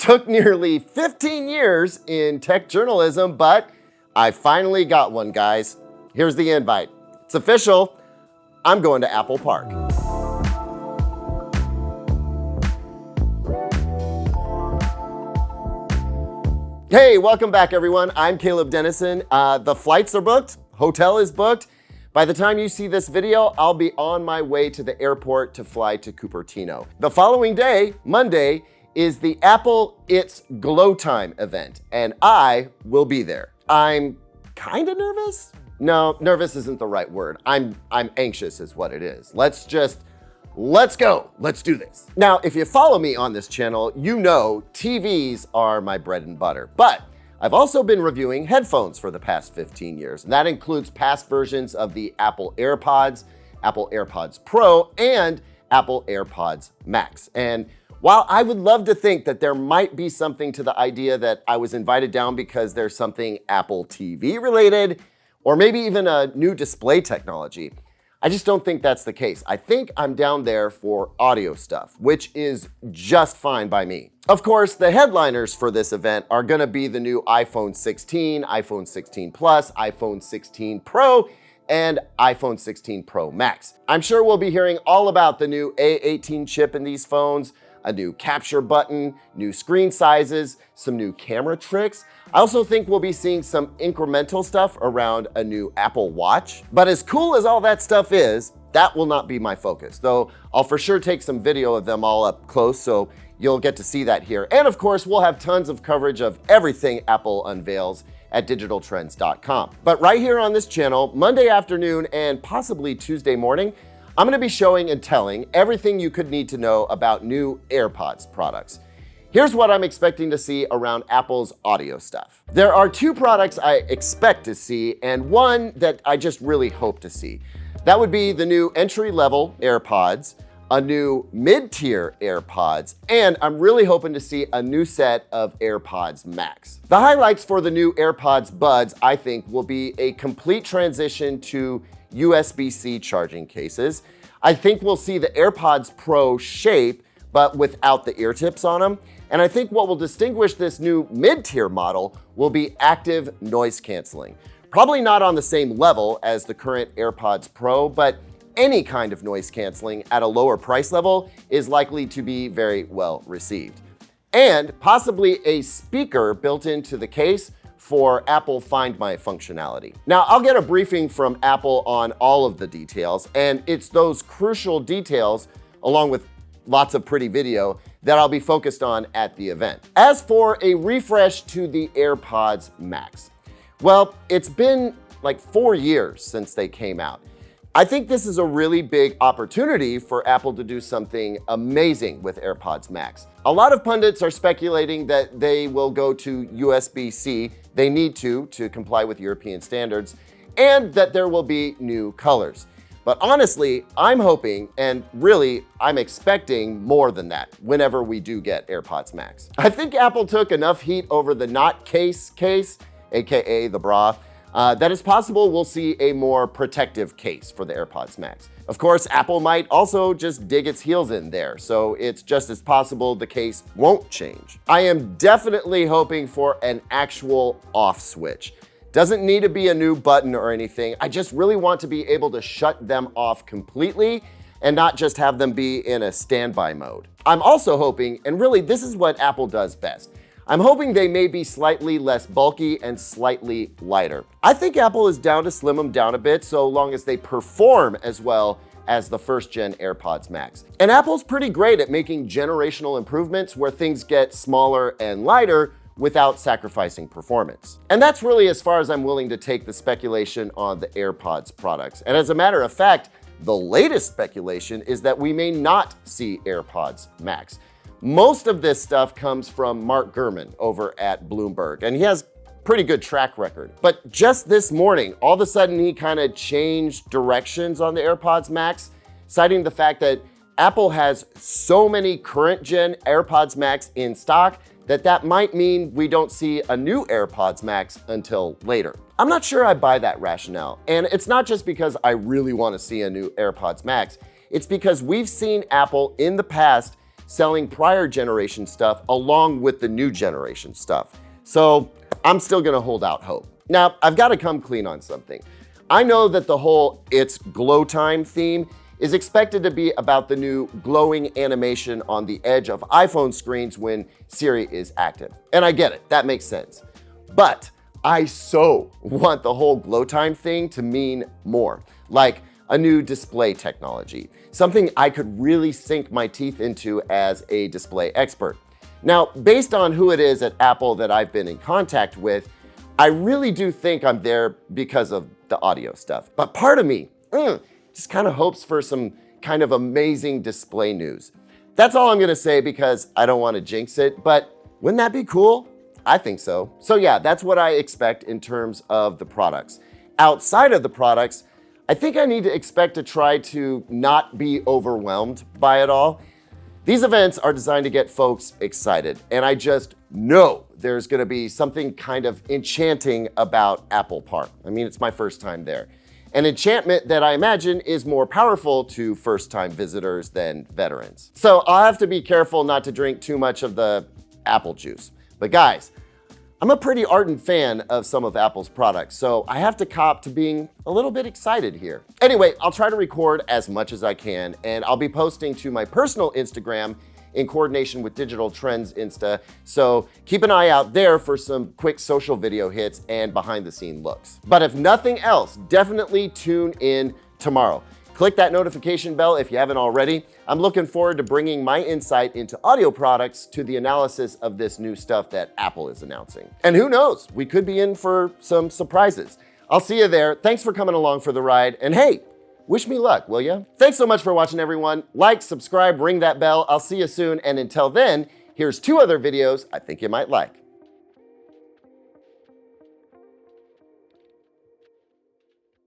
Took nearly 15 years in tech journalism, but I finally got one, guys. Here's the invite. It's official. I'm going to Apple Park. Hey, welcome back, everyone. I'm Caleb Dennison. The flights are booked. Hotel is booked. By the time you see this video, I'll be on my way to the airport to fly to Cupertino. The following day, Monday, is the Apple It's Glowtime event, and I will be there. I'm kind of nervous. No, nervous isn't the right word. I'm anxious is what it is. Let's go. Let's do this. Now, if you follow me on this channel, you know TVs are my bread and butter, but I've also been reviewing headphones for the past 15 years, and that includes past versions of the Apple AirPods, Apple AirPods Pro, and Apple AirPods Max. And while I would love to think that there might be something to the idea that I was invited down because there's something Apple TV related, or maybe even a new display technology, I just don't think that's the case. I think I'm down there for audio stuff, which is just fine by me. Of course, the headliners for this event are gonna be the new iPhone 16, iPhone 16 Plus, iPhone 16 Pro, and iPhone 16 Pro Max. I'm sure we'll be hearing all about the new A18 chip in these phones, a new capture button, new screen sizes, some new camera tricks. I also think we'll be seeing some incremental stuff around a new Apple Watch. But as cool as all that stuff is, that will not be my focus, though I'll for sure take some video of them all up close, so you'll get to see that here. And of course, we'll have tons of coverage of everything Apple unveils at digitaltrends.com. But right here on this channel, Monday afternoon and possibly Tuesday morning, I'm gonna be showing and telling everything you could need to know about new AirPods products. Here's what I'm expecting to see around Apple's audio stuff. There are two products I expect to see and one that I just really hope to see. That would be the new entry-level AirPods, a new mid-tier AirPods, and I'm really hoping to see a new set of AirPods Max. The highlights for the new AirPods Buds, I think, will be a complete transition to USB-C charging cases. I think we'll see the AirPods Pro shape, but without the ear tips on them. And I think what will distinguish this new mid-tier model will be active noise canceling. Probably not on the same level as the current AirPods Pro, but any kind of noise canceling at a lower price level is likely to be very well received. And possibly a speaker built into the case for Apple Find My functionality. Now, I'll get a briefing from Apple on all of the details, and it's those crucial details, along with lots of pretty video, that I'll be focused on at the event. As for a refresh to the AirPods Max, well, it's been like 4 years since they came out. I think this is a really big opportunity for Apple to do something amazing with AirPods Max. A lot of pundits are speculating that they will go to USB-C. They need to comply with European standards, and that there will be new colors. But honestly, I'm hoping, and really, I'm expecting more than that whenever we do get AirPods Max. I think Apple took enough heat over the not case, AKA the bra, that it's possible we'll see a more protective case for the AirPods Max. Of course, Apple might also just dig its heels in there, so it's just as possible the case won't change. I am definitely hoping for an actual off switch. Doesn't need to be a new button or anything. I just really want to be able to shut them off completely and not just have them be in a standby mode. I'm also hoping, and really this is what Apple does best, I'm hoping they may be slightly less bulky and slightly lighter. I think Apple is down to slim them down a bit so long as they perform as well as the first gen AirPods Max. And Apple's pretty great at making generational improvements where things get smaller and lighter without sacrificing performance. And that's really as far as I'm willing to take the speculation on the AirPods products. And as a matter of fact, the latest speculation is that we may not see AirPods Max. Most of this stuff comes from Mark Gurman over at Bloomberg, and he has pretty good track record. But just this morning, all of a sudden he kind of changed directions on the AirPods Max, citing the fact that Apple has so many current gen AirPods Max in stock that might mean we don't see a new AirPods Max until later. I'm not sure I buy that rationale. And it's not just because I really want to see a new AirPods Max. It's because we've seen Apple in the past selling prior generation stuff along with the new generation stuff. So I'm still gonna hold out hope. Now, I've gotta come clean on something. I know that the whole "it's Glowtime" theme is expected to be about the new glowing animation on the edge of iPhone screens when Siri is active. And I get it, that makes sense. But I so want the whole Glowtime thing to mean more, like a new display technology, something I could really sink my teeth into as a display expert. Now, based on who it is at Apple that I've been in contact with, I really do think I'm there because of the audio stuff. But part of me just kind of hopes for some kind of amazing display news. That's all I'm gonna say because I don't want to jinx it, but wouldn't that be cool? I think so. So yeah, that's what I expect in terms of the products. Outside of the products, I think I need to expect to try to not be overwhelmed by it all. These events are designed to get folks excited, and I just know there's gonna be something kind of enchanting about Apple Park. I mean, it's my first time there. An enchantment that I imagine is more powerful to first-time visitors than veterans. So I'll have to be careful not to drink too much of the apple juice. But guys, I'm a pretty ardent fan of some of Apple's products, so I have to cop to being a little bit excited here. Anyway, I'll try to record as much as I can, and I'll be posting to my personal Instagram in coordination with Digital Trends Insta, so keep an eye out there for some quick social video hits and behind-the-scene looks. But if nothing else, definitely tune in tomorrow. Click that notification bell if you haven't already. I'm looking forward to bringing my insight into audio products to the analysis of this new stuff that Apple is announcing. And who knows, we could be in for some surprises. I'll see you there. Thanks for coming along for the ride. And hey, wish me luck, will ya? Thanks so much for watching, everyone. Like, subscribe, ring that bell. I'll see you soon. And until then, here's 2 other videos I think you might like.